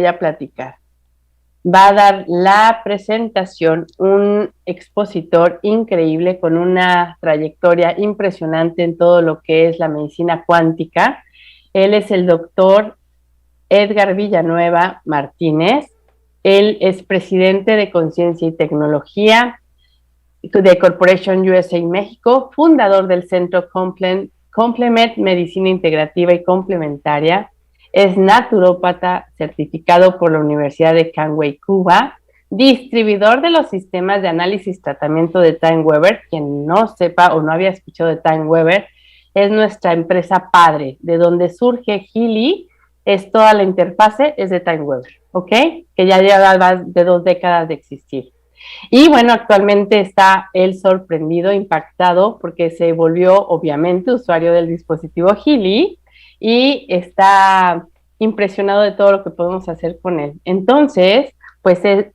voy a platicar. Va a dar la presentación un expositor increíble con una trayectoria impresionante en todo lo que es la medicina cuántica. Él es el doctor Edgar Villanueva Martínez. Él es presidente de Conciencia y Tecnología de Corporation USA México, fundador del Centro Complement Medicina Integrativa y Complementaria. Es naturópata certificado por la Universidad de Canway, Cuba, distribuidor de los sistemas de análisis y tratamiento de Time Weaver. Quien no sepa o no había escuchado de Time Weaver, es nuestra empresa padre, de donde surge Healy, es toda la interfase, es de Time Weaver, ¿ok? Que ya lleva más de 2 décadas de existir. Y bueno, actualmente está él sorprendido, impactado, porque se volvió obviamente usuario del dispositivo Healy y está impresionado de todo lo que podemos hacer con él. Entonces, pues él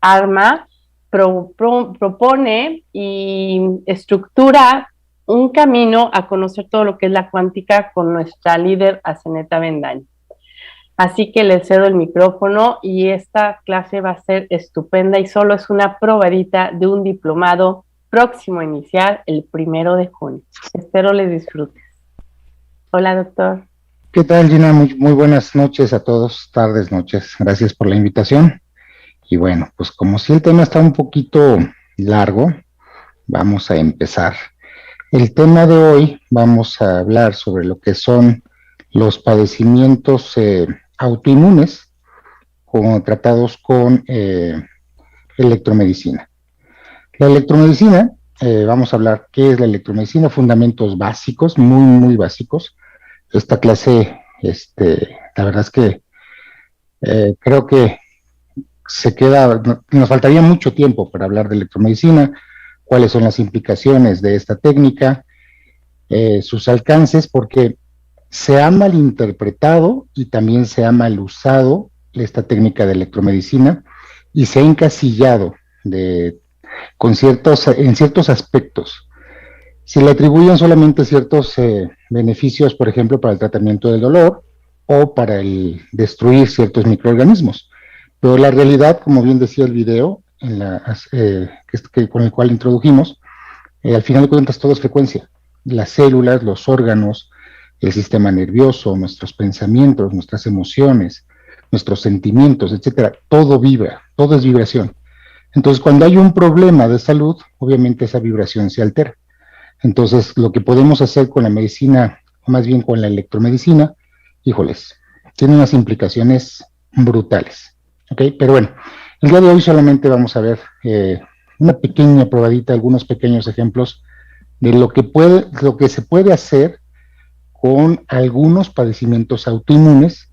propone y estructura un camino a conocer todo lo que es la cuántica con nuestra líder Azeneta Bendaño. Así que le cedo el micrófono y esta clase va a ser estupenda y solo es una probadita de un diplomado próximo a iniciar el 1 de junio. Espero les disfrutes. Hola, doctor. ¿Qué tal, Gina? Muy buenas noches a todos, tardes, noches. Gracias por la invitación. Y bueno, pues como si el tema está un poquito largo, vamos a empezar. El tema de hoy vamos a hablar sobre lo que son los padecimientos autoinmunes tratados con electromedicina. La electromedicina, vamos a hablar qué es la electromedicina, fundamentos básicos, muy básicos. Esta clase, la verdad es que creo que nos faltaría mucho tiempo para hablar de electromedicina, cuáles son las implicaciones de esta técnica, sus alcances, porque se ha malinterpretado y también se ha mal usado esta técnica de electromedicina y se ha encasillado en ciertos aspectos. Se le atribuyen solamente ciertos beneficios, por ejemplo, para el tratamiento del dolor o para destruir ciertos microorganismos. Pero la realidad, como bien decía el video con el cual introdujimos, al final de cuentas todo es frecuencia. Las células, los órganos, el sistema nervioso, nuestros pensamientos, nuestras emociones, nuestros sentimientos, etcétera, todo vibra, todo es vibración. Entonces, cuando hay un problema de salud, obviamente esa vibración se altera. Entonces, lo que podemos hacer con la medicina, o más bien con la electromedicina, híjoles, tiene unas implicaciones brutales. ¿Ok? Pero bueno, el día de hoy solamente vamos a ver una pequeña probadita, algunos pequeños ejemplos de lo que se puede hacer con algunos padecimientos autoinmunes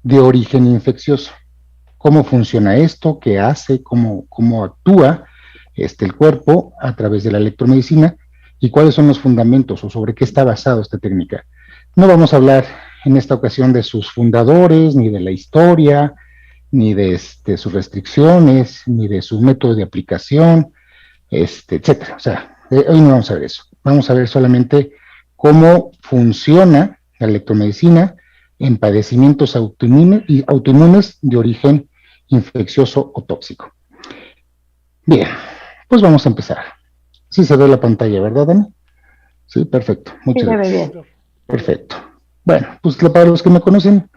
de origen infeccioso. ¿Cómo funciona esto? ¿Qué hace? ¿Cómo actúa el cuerpo a través de la electromedicina? ¿Y cuáles son los fundamentos o sobre qué está basada esta técnica? No vamos a hablar en esta ocasión de sus fundadores, ni de la historia, ni de sus restricciones, ni de su método de aplicación, etcétera. O sea, hoy no vamos a ver eso. Vamos a ver solamente cómo funciona la electromedicina en padecimientos autoinmunes de origen infeccioso o tóxico. Bien, pues vamos a empezar. Sí se ve la pantalla, ¿verdad, Dani? Sí, perfecto. Muchas gracias. Bien. Perfecto. Bueno, pues para los que me conocen,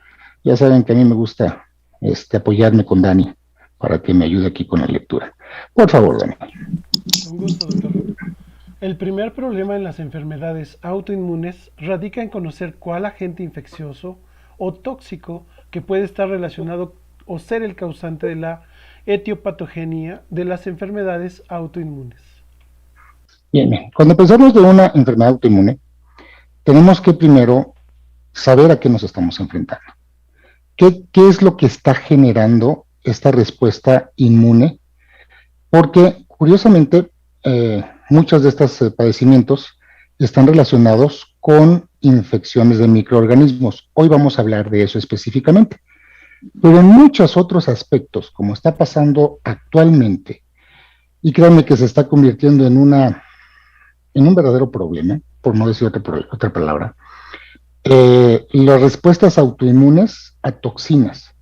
ya saben que a mí me gusta apoyarme con Dani para que me ayude aquí con la lectura. Por favor, Dani. Un gusto, doctor. El primer problema en las enfermedades autoinmunes radica en conocer cuál agente infeccioso o tóxico que puede estar relacionado o ser el causante de la etiopatogenia de las enfermedades autoinmunes. Bien. Cuando pensamos de una enfermedad autoinmune, tenemos que primero saber a qué nos estamos enfrentando. ¿Qué es lo que está generando esta respuesta inmune? Porque, curiosamente, muchos de estos padecimientos están relacionados con infecciones de microorganismos. Hoy vamos a hablar de eso específicamente. Pero en muchos otros aspectos, como está pasando actualmente, y créanme que se está convirtiendo en un verdadero problema, por no decir otra palabra, las respuestas autoinmunes a toxinas.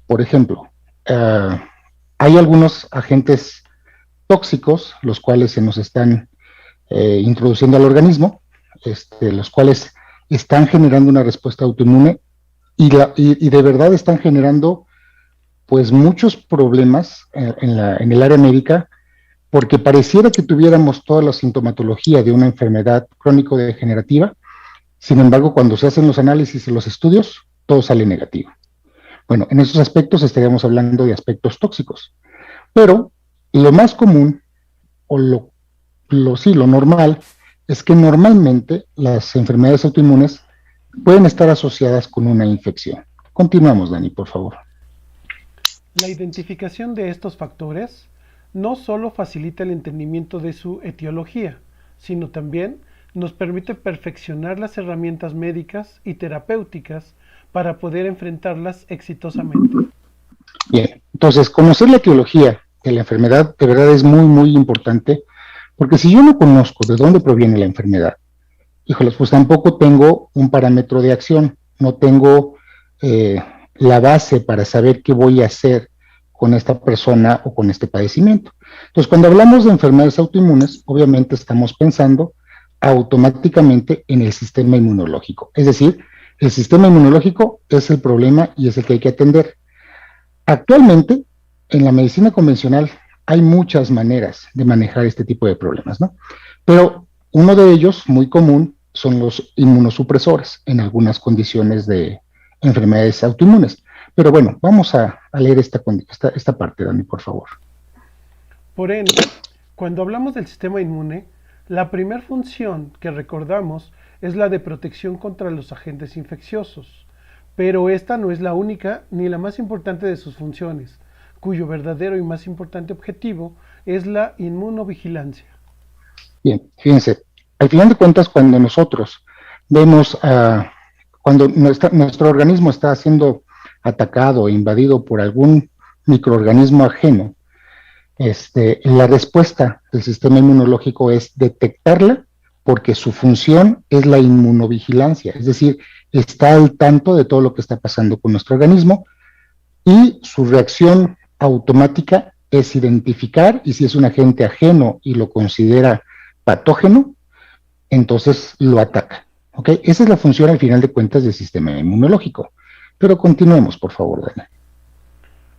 Por ejemplo, hay algunos agentes tóxicos, los cuales se nos están introduciendo al organismo, los cuales están generando una respuesta autoinmune y de verdad están generando pues muchos problemas en el área médica, porque pareciera que tuviéramos toda la sintomatología de una enfermedad crónico-degenerativa. Sin embargo, cuando se hacen los análisis y los estudios, todo sale negativo. Bueno, en esos aspectos estaríamos hablando de aspectos tóxicos, pero lo más común, o lo normal, es que normalmente las enfermedades autoinmunes pueden estar asociadas con una infección. Continuamos, Dani, por favor. La identificación de estos factores no solo facilita el entendimiento de su etiología, sino también nos permite perfeccionar las herramientas médicas y terapéuticas para poder enfrentarlas exitosamente. Bien, entonces conocer la etiología de la enfermedad de verdad es muy, muy importante, porque si yo no conozco de dónde proviene la enfermedad, híjoles, pues tampoco tengo un parámetro de acción, no tengo la base para saber qué voy a hacer con esta persona o con este padecimiento. Entonces, cuando hablamos de enfermedades autoinmunes, obviamente estamos pensando automáticamente en el sistema inmunológico. Es decir, el sistema inmunológico es el problema y es el que hay que atender. Actualmente, en la medicina convencional hay muchas maneras de manejar este tipo de problemas, ¿no? Pero uno de ellos, muy común, son los inmunosupresores en algunas condiciones de enfermedades autoinmunes. Pero bueno, vamos a leer esta parte, Dani, por favor. Por ende, cuando hablamos del sistema inmune, la primera función que recordamos es la de protección contra los agentes infecciosos, pero esta no es la única ni la más importante de sus funciones, cuyo verdadero y más importante objetivo es la inmunovigilancia. Bien, fíjense, al final de cuentas, cuando nosotros vemos, cuando nuestro organismo está siendo atacado e invadido por algún microorganismo ajeno, la respuesta del sistema inmunológico es detectarla, porque su función es la inmunovigilancia, es decir, está al tanto de todo lo que está pasando con nuestro organismo, y su reacción automática es identificar, y si es un agente ajeno y lo considera patógeno, entonces lo ataca. ¿Ok? Esa es la función al final de cuentas del sistema inmunológico. Pero continuemos, por favor, Dana.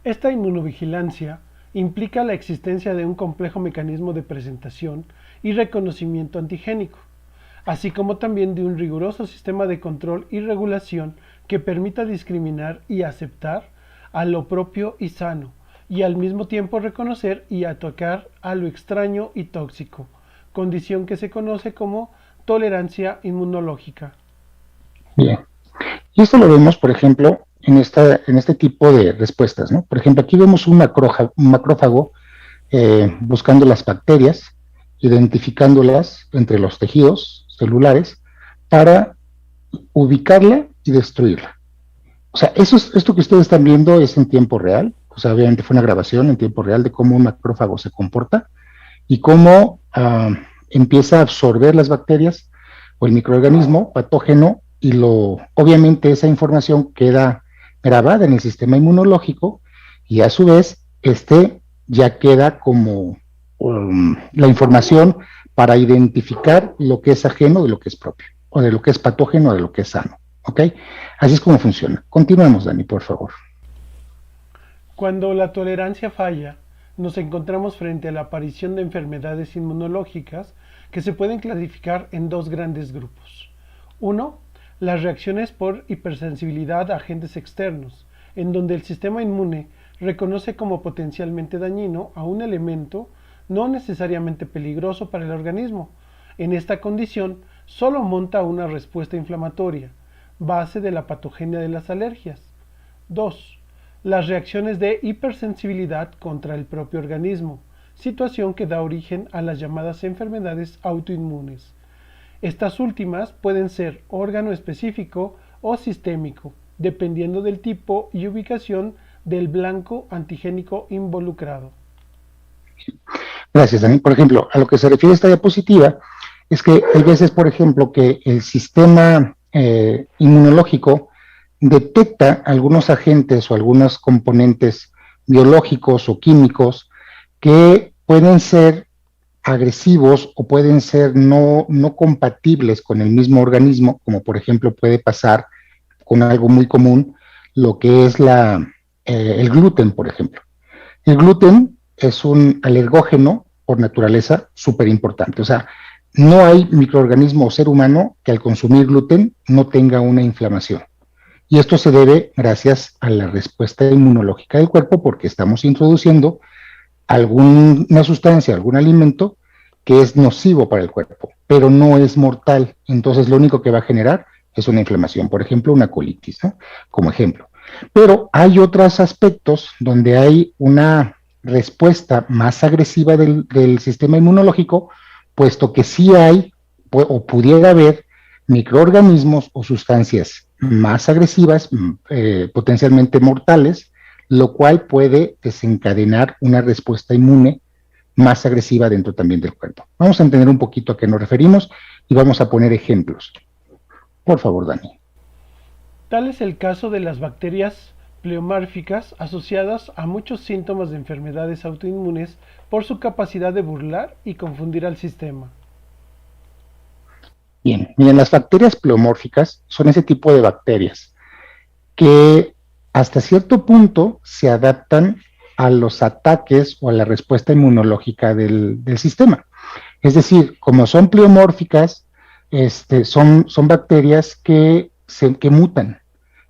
Esta inmunovigilancia implica la existencia de un complejo mecanismo de presentación y reconocimiento antigénico, así como también de un riguroso sistema de control y regulación que permita discriminar y aceptar a lo propio y sano, y al mismo tiempo reconocer y atacar a lo extraño y tóxico, condición que se conoce como tolerancia inmunológica. Bien. Y esto lo vemos, por ejemplo, en este tipo de respuestas, ¿no? Por ejemplo, aquí vemos un macrófago buscando las bacterias, identificándolas entre los tejidos celulares para ubicarla y destruirla. O sea, esto que ustedes están viendo es en tiempo real, o sea, obviamente fue una grabación en tiempo real de cómo un macrófago se comporta y cómo empieza a absorber las bacterias o el microorganismo patógeno, y obviamente esa información queda grabada en el sistema inmunológico, y a su vez ya queda como la información para identificar lo que es ajeno de lo que es propio, o de lo que es patógeno de lo que es sano. ¿Ok? Así es como funciona. Continuemos, Dani, por favor. Cuando la tolerancia falla, nos encontramos frente a la aparición de enfermedades inmunológicas que se pueden clasificar en dos grandes grupos. Uno, las reacciones por hipersensibilidad a agentes externos, en donde el sistema inmune reconoce como potencialmente dañino a un elemento no necesariamente peligroso para el organismo. En esta condición, solo monta una respuesta inflamatoria, base de la patogenia de las alergias. 2. Las reacciones de hipersensibilidad contra el propio organismo, situación que da origen a las llamadas enfermedades autoinmunes. Estas últimas pueden ser órgano específico o sistémico, dependiendo del tipo y ubicación del blanco antigénico involucrado. Gracias, Dani. Por ejemplo, a lo que se refiere esta diapositiva, es que hay veces, por ejemplo, que el sistema inmunológico detecta algunos agentes o algunos componentes biológicos o químicos que pueden ser agresivos o pueden ser no compatibles con el mismo organismo, como por ejemplo puede pasar con algo muy común, lo que es el gluten, por ejemplo. El gluten es un alergógeno por naturaleza súper importante. O sea, no hay microorganismo o ser humano que al consumir gluten no tenga una inflamación. Y esto se debe gracias a la respuesta inmunológica del cuerpo porque estamos introduciendo alguna sustancia, algún alimento que es nocivo para el cuerpo, pero no es mortal. Entonces lo único que va a generar es una inflamación, por ejemplo, una colitis, ¿no? Como ejemplo. Pero hay otros aspectos donde hay una respuesta más agresiva del sistema inmunológico, puesto que sí hay o pudiera haber microorganismos o sustancias más agresivas, potencialmente mortales, lo cual puede desencadenar una respuesta inmune más agresiva dentro también del cuerpo. Vamos a entender un poquito a qué nos referimos y vamos a poner ejemplos. Por favor, Dani. Tal es el caso de las bacterias pleomórficas asociadas a muchos síntomas de enfermedades autoinmunes por su capacidad de burlar y confundir al sistema. Bien, miren, las bacterias pleomórficas son ese tipo de bacterias que hasta cierto punto se adaptan a los ataques o a la respuesta inmunológica del sistema. Es decir, como son pleomórficas, son bacterias que mutan,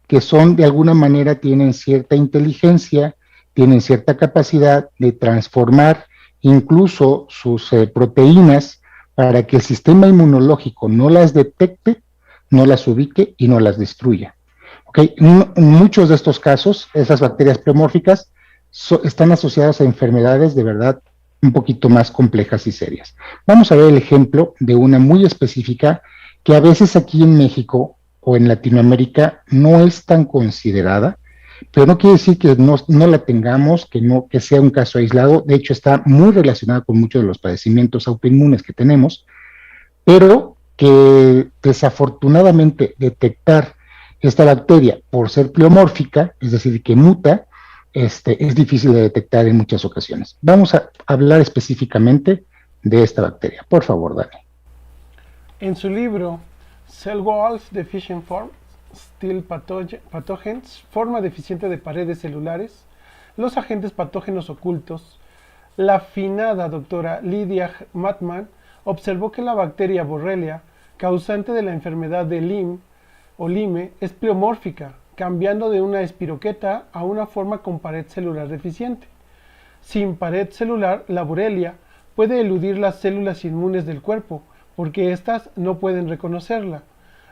que son de alguna manera tienen cierta inteligencia, tienen cierta capacidad de transformar incluso sus proteínas para que el sistema inmunológico no las detecte, no las ubique y no las destruya. ¿Okay? En muchos de estos casos, esas bacterias pleomórficas están asociadas a enfermedades de verdad un poquito más complejas y serias. Vamos a ver el ejemplo de una muy específica que a veces aquí en México o en Latinoamérica no es tan considerada, pero no quiere decir que no la tengamos, que sea un caso aislado. De hecho, está muy relacionada con muchos de los padecimientos autoinmunes que tenemos, pero que desafortunadamente detectar esta bacteria por ser pleomórfica, es decir, que muta, es difícil de detectar en muchas ocasiones. Vamos a hablar específicamente de esta bacteria. Por favor, Dani. En su libro Cell Walls Deficient Forms, Still Pathogens, forma deficiente de paredes celulares, los agentes patógenos ocultos, la afinada doctora Lydia Matman observó que la bacteria Borrelia, causante de la enfermedad de Lyme, es pleomórfica, cambiando de una espiroqueta a una forma con pared celular deficiente. Sin pared celular, la Borrelia puede eludir las células inmunes del cuerpo, porque éstas no pueden reconocerla.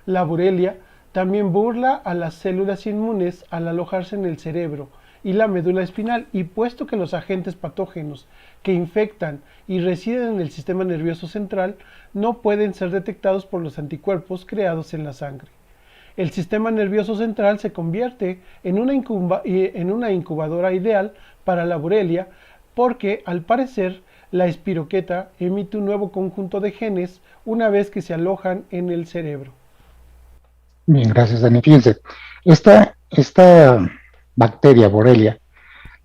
La Borrelia también burla a las células inmunes al alojarse en el cerebro y la médula espinal, y puesto que los agentes patógenos que infectan y residen en el sistema nervioso central no pueden ser detectados por los anticuerpos creados en la sangre. El sistema nervioso central se convierte en una incubadora ideal para la Borrelia porque, al parecer, la espiroqueta emite un nuevo conjunto de genes una vez que se alojan en el cerebro. Bien, gracias, Dani. Fíjense, esta bacteria Borrelia,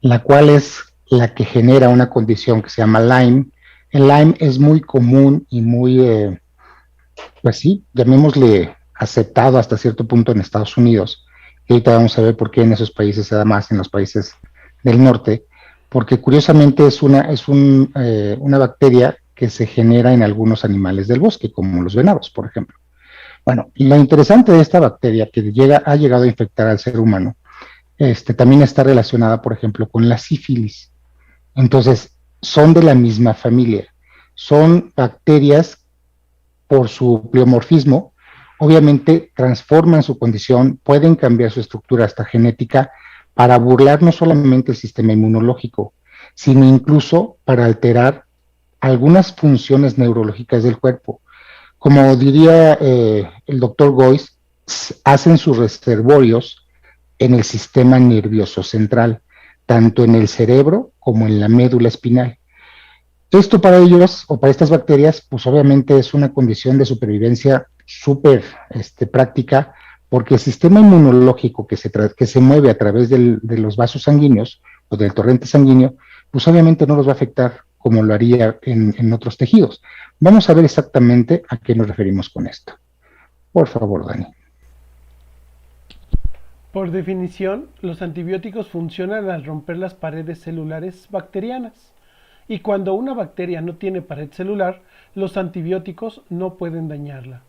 la cual es la que genera una condición que se llama Lyme. El Lyme es muy común y muy, pues sí, llamémosle aceptado hasta cierto punto en Estados Unidos. Y ahorita vamos a ver por qué en esos países se da más, en los países del norte, porque curiosamente es una bacteria que se genera en algunos animales del bosque, como los venados, por ejemplo. Bueno, lo interesante de esta bacteria que ha llegado a infectar al ser humano, también está relacionada, por ejemplo, con la sífilis. Entonces, son de la misma familia. Son bacterias, por su pleomorfismo, obviamente transforman su condición, pueden cambiar su estructura hasta genética para burlar no solamente el sistema inmunológico, sino incluso para alterar algunas funciones neurológicas del cuerpo. Como diría el doctor Goyce, hacen sus reservorios en el sistema nervioso central, tanto en el cerebro como en la médula espinal. Esto para ellos, o para estas bacterias, pues obviamente es una condición de supervivencia súper práctica, porque el sistema inmunológico que se mueve a través de los vasos sanguíneos o del torrente sanguíneo, pues obviamente no los va a afectar como lo haría en otros tejidos. Vamos a ver exactamente a qué nos referimos con esto. Por favor, Dani. Por definición, los antibióticos funcionan al romper las paredes celulares bacterianas. Y cuando una bacteria no tiene pared celular, los antibióticos no pueden dañarla.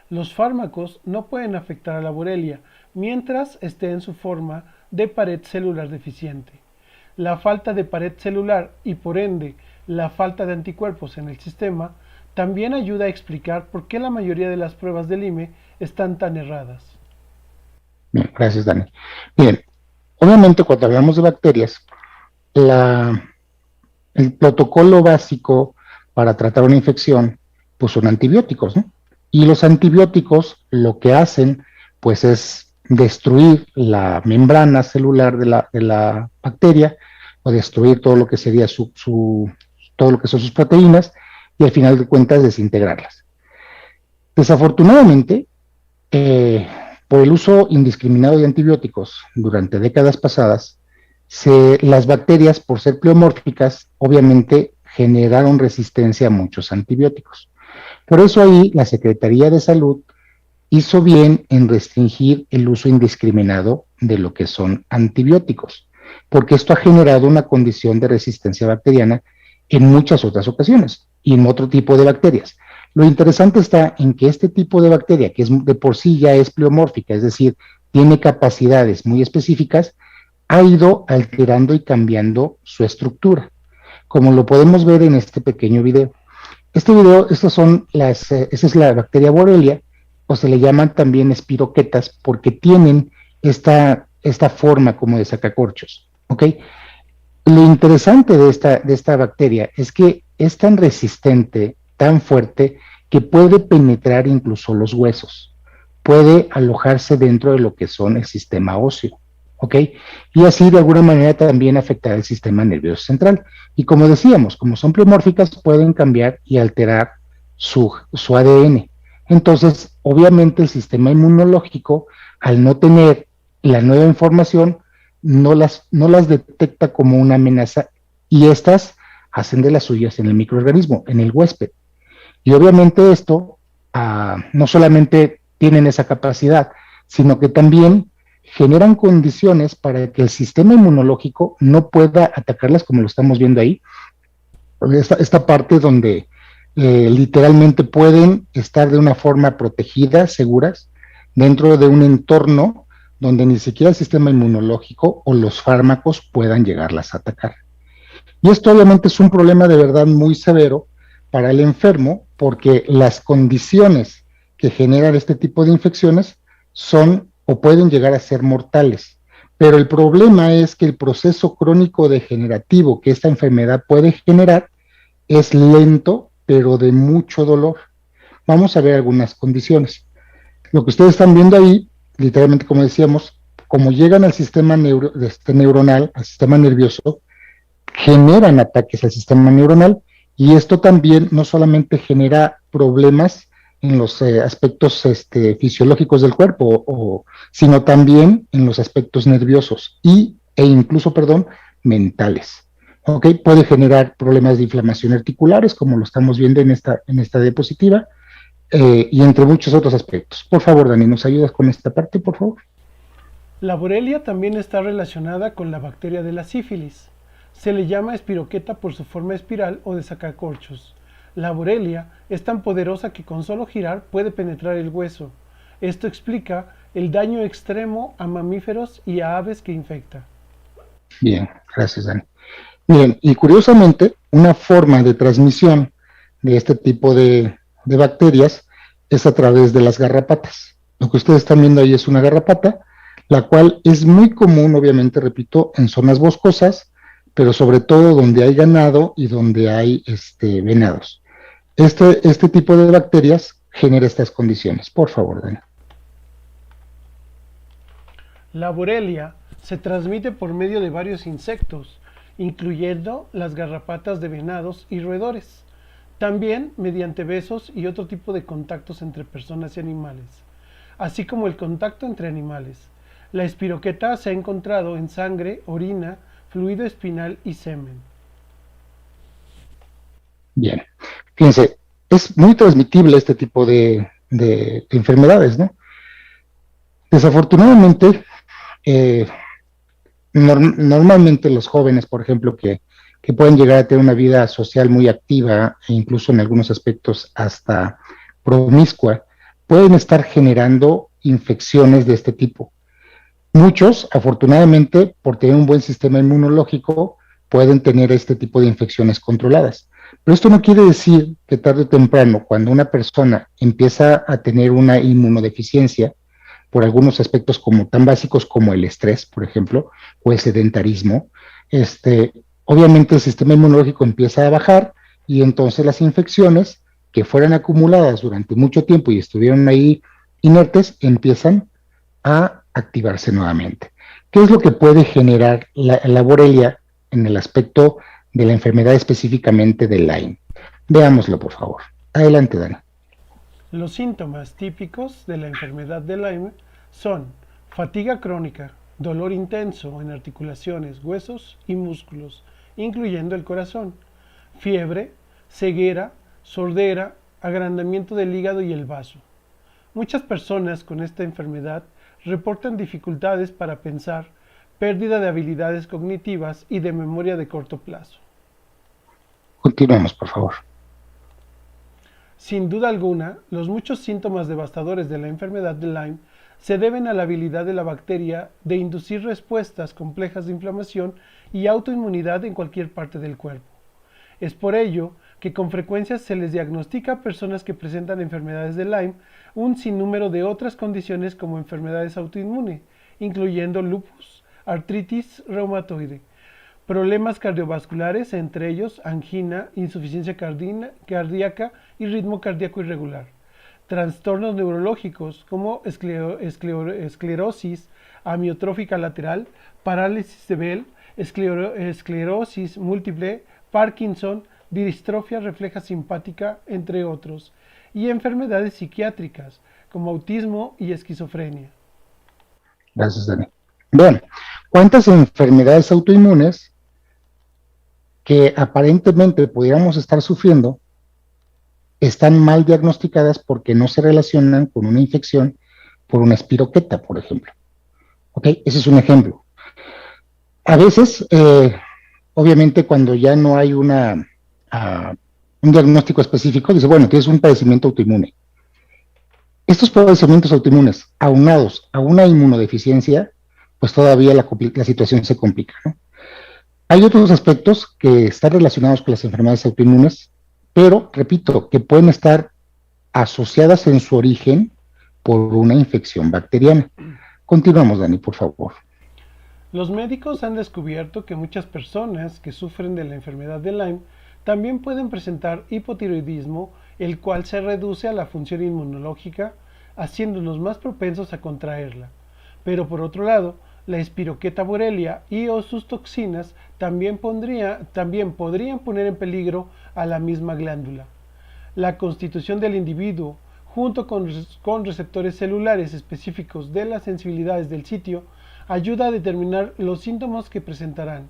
Los fármacos no pueden afectar a la Borrelia mientras esté en su forma de pared celular deficiente. La falta de pared celular y por ende la falta de anticuerpos en el sistema también ayuda a explicar por qué la mayoría de las pruebas del IME están tan erradas. Bien, gracias, Dani. Bien, obviamente cuando hablamos de bacterias, el protocolo básico para tratar una infección, pues son antibióticos, ¿no? Y los antibióticos lo que hacen, pues es destruir la membrana celular de la bacteria, o destruir todo lo que sería todo lo que son sus proteínas, y al final de cuentas desintegrarlas. Desafortunadamente, por el uso indiscriminado de antibióticos durante décadas pasadas, las bacterias, por ser pleomórficas, obviamente generaron resistencia a muchos antibióticos. Por eso ahí la Secretaría de Salud hizo bien en restringir el uso indiscriminado de lo que son antibióticos, porque esto ha generado una condición de resistencia bacteriana en muchas otras ocasiones y en otro tipo de bacterias. Lo interesante está en que este tipo de bacteria, que de por sí ya es pleomórfica, es decir, tiene capacidades muy específicas, ha ido alterando y cambiando su estructura, como lo podemos ver en este pequeño video. Esa es la bacteria Borrelia, o se le llaman también espiroquetas, porque tienen esta forma como de sacacorchos, ¿ok? Lo interesante de esta bacteria es que es tan resistente, tan fuerte, que puede penetrar incluso los huesos, puede alojarse dentro de lo que son el sistema óseo, ¿ok? Y así de alguna manera también afectar el sistema nervioso central. Y como decíamos, como son pleomórficas, pueden cambiar y alterar su ADN. Entonces, obviamente el sistema inmunológico, al no tener la nueva información, no las detecta como una amenaza y estas hacen de las suyas en el microorganismo, en el huésped. Y obviamente esto no solamente tienen esa capacidad, sino que también generan condiciones para que el sistema inmunológico no pueda atacarlas como lo estamos viendo ahí. Esta parte donde literalmente pueden estar de una forma protegida, seguras, dentro de un entorno donde ni siquiera el sistema inmunológico o los fármacos puedan llegarlas a atacar. Y esto obviamente es un problema de verdad muy severo para el enfermo, porque las condiciones que generan este tipo de infecciones son o pueden llegar a ser mortales. Pero el problema es que el proceso crónico degenerativo que esta enfermedad puede generar es lento, pero de mucho dolor. Vamos a ver algunas condiciones. Lo que ustedes están viendo ahí, literalmente como decíamos, como llegan al sistema neuronal, al sistema nervioso, generan ataques al sistema neuronal, y esto también no solamente genera problemas en los aspectos fisiológicos del cuerpo, sino también en los aspectos nerviosos e incluso, mentales. ¿Okay? Puede generar problemas de inflamación articulares, como lo estamos viendo en esta diapositiva, y entre muchos otros aspectos. Por favor, Dani, ¿nos ayudas con esta parte, por favor? La Borrelia también está relacionada con la bacteria de la sífilis. Se le llama espiroqueta por su forma espiral o de sacacorchos. La Borrelia es tan poderosa que con solo girar puede penetrar el hueso. Esto explica el daño extremo a mamíferos y a aves que infecta. Bien, gracias, Dani. Bien, y curiosamente, una forma de transmisión de este tipo de bacterias es a través de las garrapatas. Lo que ustedes están viendo ahí es una garrapata, la cual es muy común, obviamente, repito, en zonas boscosas, pero sobre todo donde hay ganado y donde hay venados. Este tipo de bacterias genera estas condiciones. Por favor, Dani. La Borrelia se transmite por medio de varios insectos, incluyendo las garrapatas de venados y roedores. También mediante besos y otro tipo de contactos entre personas y animales. así como el contacto entre animales. La espiroqueta se ha encontrado en sangre, orina, fluido espinal y semen. Bien, fíjense, es muy transmitible este tipo de enfermedades, ¿no? Desafortunadamente, eh, normalmente los jóvenes, por ejemplo, que pueden llegar a tener una vida social muy activa e incluso en algunos aspectos hasta promiscua, pueden estar generando infecciones de este tipo. Muchos, afortunadamente, por tener un buen sistema inmunológico, pueden tener este tipo de infecciones controladas. Pero esto no quiere decir que tarde o temprano, cuando una persona empieza a tener una inmunodeficiencia, por algunos aspectos como tan básicos como el estrés, por ejemplo, o el sedentarismo, obviamente el sistema inmunológico empieza a bajar y entonces las infecciones que fueran acumuladas durante mucho tiempo y estuvieron ahí inertes empiezan a activarse nuevamente. ¿Qué es lo que puede generar la Borrelia en el aspecto de la enfermedad específicamente de Lyme? Veámoslo, por favor. Adelante, Dani. Los síntomas típicos de la enfermedad de Lyme son fatiga crónica, dolor intenso en articulaciones, huesos y músculos, incluyendo el corazón, fiebre, ceguera, sordera, agrandamiento del hígado y el vaso. Muchas personas con esta enfermedad reportan dificultades para pensar, pérdida de habilidades cognitivas y de memoria de corto plazo. Continuemos, por favor. Sin duda alguna, los muchos síntomas devastadores de la enfermedad de Lyme se deben a la habilidad de la bacteria de inducir respuestas complejas de inflamación y autoinmunidad en cualquier parte del cuerpo. Es por ello que con frecuencia se les diagnostica a personas que presentan enfermedades de Lyme un sinnúmero de otras condiciones como enfermedades autoinmunes, incluyendo lupus, artritis reumatoide, problemas cardiovasculares, entre ellos angina, insuficiencia cardíaca y ritmo cardíaco irregular, trastornos neurológicos como esclerosis amiotrófica lateral, parálisis de Bell, esclerosis múltiple, Parkinson, distrofia refleja simpática, entre otros, y enfermedades psiquiátricas como autismo y esquizofrenia. Gracias, Dani. Bueno, ¿cuántas enfermedades autoinmunes que aparentemente pudiéramos estar sufriendo están mal diagnosticadas porque no se relacionan con una infección por una espiroqueta, por ejemplo? ¿Ok? Ese es un ejemplo. A veces, obviamente, cuando ya no hay un diagnóstico específico, dice, bueno, tienes un padecimiento autoinmune. Estos padecimientos autoinmunes, aunados a una inmunodeficiencia, pues todavía la situación se complica, ¿no? Hay otros aspectos que están relacionados con las enfermedades autoinmunes, pero, repito, que pueden estar asociadas en su origen por una infección bacteriana. Continuamos, Dani, por favor. Los médicos han descubierto que muchas personas que sufren de la enfermedad de Lyme también pueden presentar hipotiroidismo, el cual se reduce a la función inmunológica, haciéndonos más propensos a contraerla. Pero por otro lado, la espiroqueta Borrelia y o sus toxinas también podrían poner en peligro a la misma glándula. La constitución del individuo, junto con receptores celulares específicos de las sensibilidades del sitio, ayuda a determinar los síntomas que presentarán.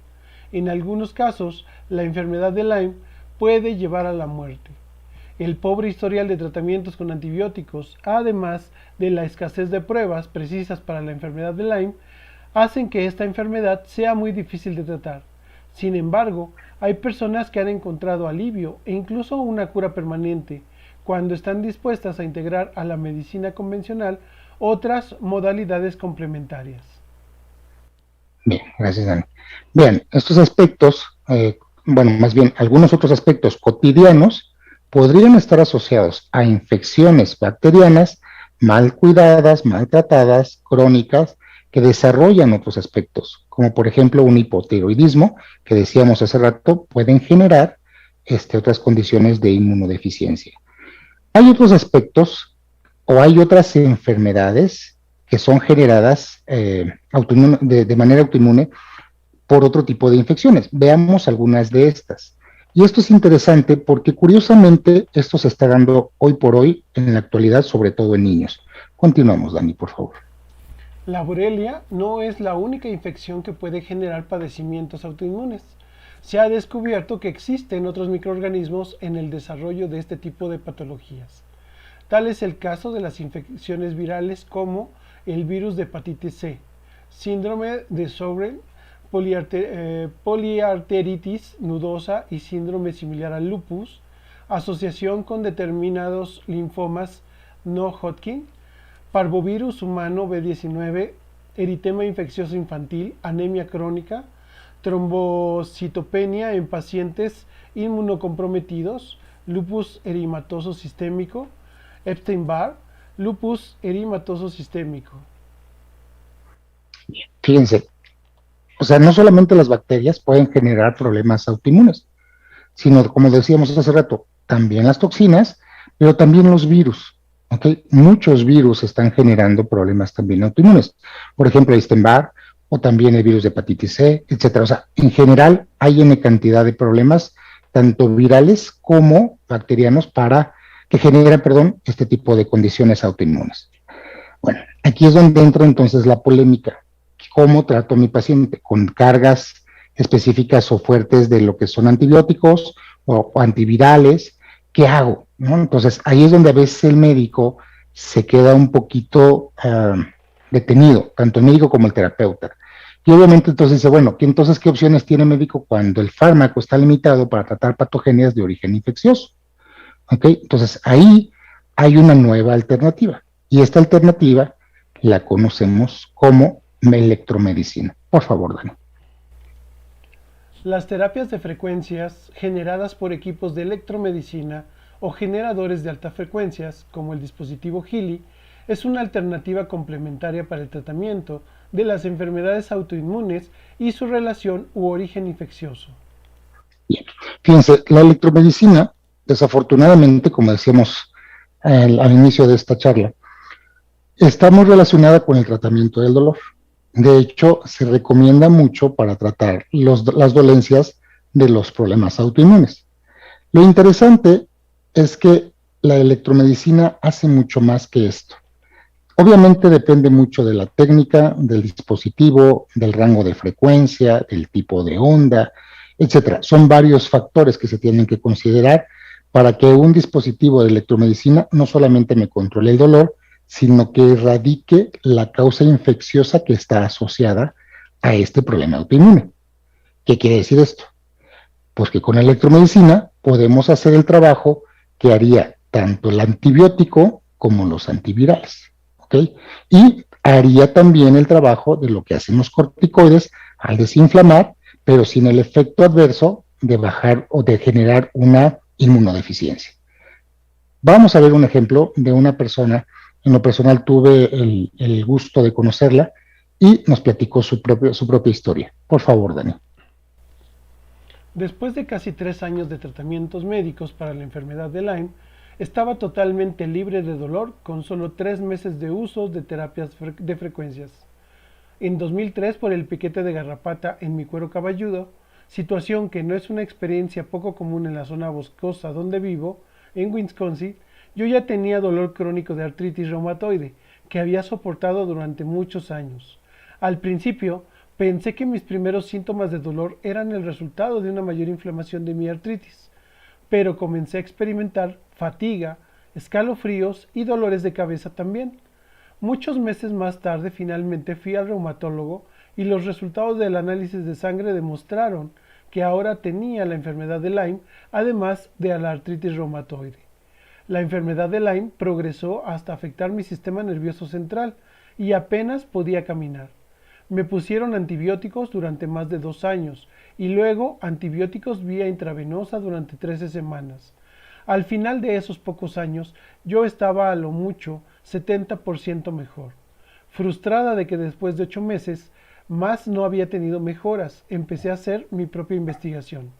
En algunos casos, la enfermedad de Lyme puede llevar a la muerte. El pobre historial de tratamientos con antibióticos, además de la escasez de pruebas precisas para la enfermedad de Lyme, hacen que esta enfermedad sea muy difícil de tratar. Sin embargo, hay personas que han encontrado alivio e incluso una cura permanente cuando están dispuestas a integrar a la medicina convencional otras modalidades complementarias. Bien, gracias, Dani. Bien, estos aspectos, más bien algunos otros aspectos cotidianos podrían estar asociados a infecciones bacterianas mal cuidadas, maltratadas, crónicas, que desarrollan otros aspectos, como por ejemplo un hipotiroidismo, que decíamos hace rato, pueden generar otras condiciones de inmunodeficiencia. Hay otros aspectos o hay otras enfermedades que son generadas de manera autoinmune por otro tipo de infecciones. Veamos algunas de estas. Y esto es interesante porque curiosamente esto se está dando hoy por hoy en la actualidad, sobre todo en niños. Continuamos, Dani, por favor. La Borrelia no es la única infección que puede generar padecimientos autoinmunes. Se ha descubierto que existen otros microorganismos en el desarrollo de este tipo de patologías. Tal es el caso de las infecciones virales como el virus de hepatitis C, síndrome de Sjögren, poliarteritis nudosa y síndrome similar al lupus, asociación con determinados linfomas no Hodgkin, parvovirus humano B19, eritema infeccioso infantil, anemia crónica, trombocitopenia en pacientes inmunocomprometidos, lupus eritematoso sistémico, Epstein-Barr, lupus eritematoso sistémico. Fíjense, o sea, no solamente las bacterias pueden generar problemas autoinmunes, sino, como decíamos hace rato, también las toxinas, pero también los virus. ¿Okay? Muchos virus están generando problemas también autoinmunes. Por ejemplo, el Epstein-Barr o también el virus de hepatitis C, etcétera. O sea, en general hay N cantidad de problemas, tanto virales como bacterianos, que generan, este tipo de condiciones autoinmunes. Bueno, aquí es donde entra entonces la polémica. ¿Cómo trato a mi paciente? ¿Con cargas específicas o fuertes de lo que son antibióticos o antivirales? ¿Qué hago? ¿No? Entonces, ahí es donde a veces el médico se queda un poquito detenido, tanto el médico como el terapeuta. Y obviamente entonces dice, bueno, entonces, ¿qué opciones tiene el médico cuando el fármaco está limitado para tratar patogenias de origen infeccioso? ¿Ok? Entonces, ahí hay una nueva alternativa. Y esta alternativa la conocemos como electromedicina. Por favor, Dani. Las terapias de frecuencias generadas por equipos de electromedicina o generadores de altas frecuencias, como el dispositivo Healy, es una alternativa complementaria para el tratamiento de las enfermedades autoinmunes y su relación u origen infeccioso. Bien. Fíjense, la electromedicina, desafortunadamente, como decíamos al inicio de esta charla, está muy relacionada con el tratamiento del dolor. De hecho, se recomienda mucho para tratar las dolencias de los problemas autoinmunes. Lo interesante es que la electromedicina hace mucho más que esto. Obviamente depende mucho de la técnica, del dispositivo, del rango de frecuencia, del tipo de onda, etcétera. Son varios factores que se tienen que considerar para que un dispositivo de electromedicina no solamente me controle el dolor, sino que erradique la causa infecciosa que está asociada a este problema autoinmune. ¿Qué quiere decir esto? Pues que con electromedicina podemos hacer el trabajo que haría tanto el antibiótico como los antivirales. ¿Ok? Y haría también el trabajo de lo que hacen los corticoides al desinflamar, pero sin el efecto adverso de bajar o de generar una inmunodeficiencia. Vamos a ver un ejemplo de una persona. En lo personal tuve el gusto de conocerla y nos platicó su propia historia. Por favor, Dani. Después de casi 3 años de tratamientos médicos para la enfermedad de Lyme, estaba totalmente libre de dolor con solo 3 meses de uso de terapias de frecuencias. En 2003, por el piquete de garrapata en mi cuero cabelludo, situación que no es una experiencia poco común en la zona boscosa donde vivo, en Wisconsin, yo ya tenía dolor crónico de artritis reumatoide, que había soportado durante muchos años. Al principio, pensé que mis primeros síntomas de dolor eran el resultado de una mayor inflamación de mi artritis, pero comencé a experimentar fatiga, escalofríos y dolores de cabeza también. Muchos meses más tarde finalmente fui al reumatólogo y los resultados del análisis de sangre demostraron que ahora tenía la enfermedad de Lyme, además de la artritis reumatoide. La enfermedad de Lyme progresó hasta afectar mi sistema nervioso central y apenas podía caminar. Me pusieron antibióticos durante más de 2 años y luego antibióticos vía intravenosa durante 13 semanas. Al final de esos pocos años, yo estaba a lo mucho 70% mejor. Frustrada de que después de 8 meses más no había tenido mejoras, empecé a hacer mi propia investigación.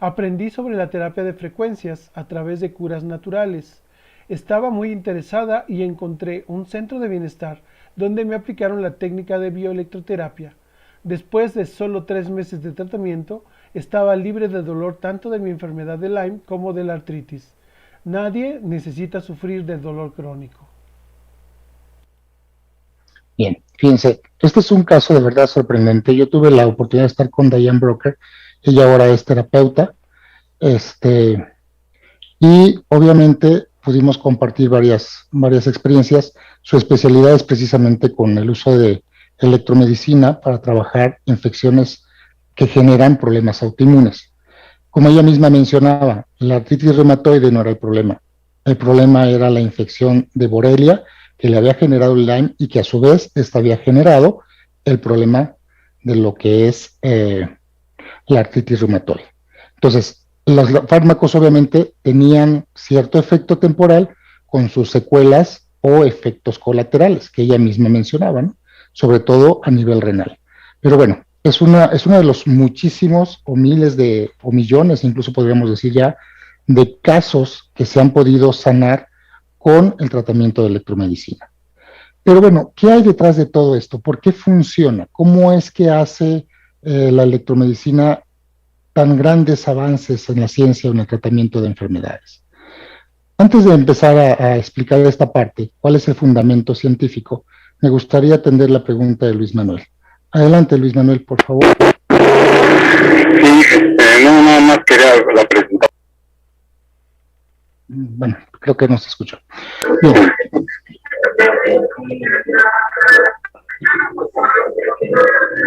Aprendí sobre la terapia de frecuencias a través de curas naturales. Estaba muy interesada y encontré un centro de bienestar donde me aplicaron la técnica de bioelectroterapia. Después de solo 3 meses de tratamiento, Estaba libre de dolor tanto de mi enfermedad de Lyme como de la artritis. Nadie necesita sufrir de dolor crónico. Bien, fíjense, este es un caso de verdad sorprendente. Yo tuve la oportunidad de estar con Diane Brocker, ella ahora es terapeuta, y obviamente pudimos compartir varias experiencias. Su especialidad es precisamente con el uso de electromedicina para trabajar infecciones que generan problemas autoinmunes. Como ella misma mencionaba, la artritis reumatoide no era el problema era la infección de Borrelia que le había generado el Lyme y que a su vez esta había generado el problema de lo que es la artritis reumatoide. Entonces, los fármacos obviamente tenían cierto efecto temporal con sus secuelas o efectos colaterales que ella misma mencionaba, ¿no? Sobre todo a nivel renal. Pero bueno, es uno de los muchísimos o miles o millones, incluso podríamos decir ya, de casos que se han podido sanar con el tratamiento de electromedicina. Pero bueno, ¿qué hay detrás de todo esto? ¿Por qué funciona? ¿Cómo es que hace la electromedicina tan grandes avances en la ciencia o en el tratamiento de enfermedades? Antes de empezar a explicar esta parte, cuál es el fundamento científico, me gustaría atender la pregunta de Luis Manuel. Adelante, Luis Manuel, por favor. Sí, no, nada más quería la pregunta. Bueno, creo que no se escuchó. Bien.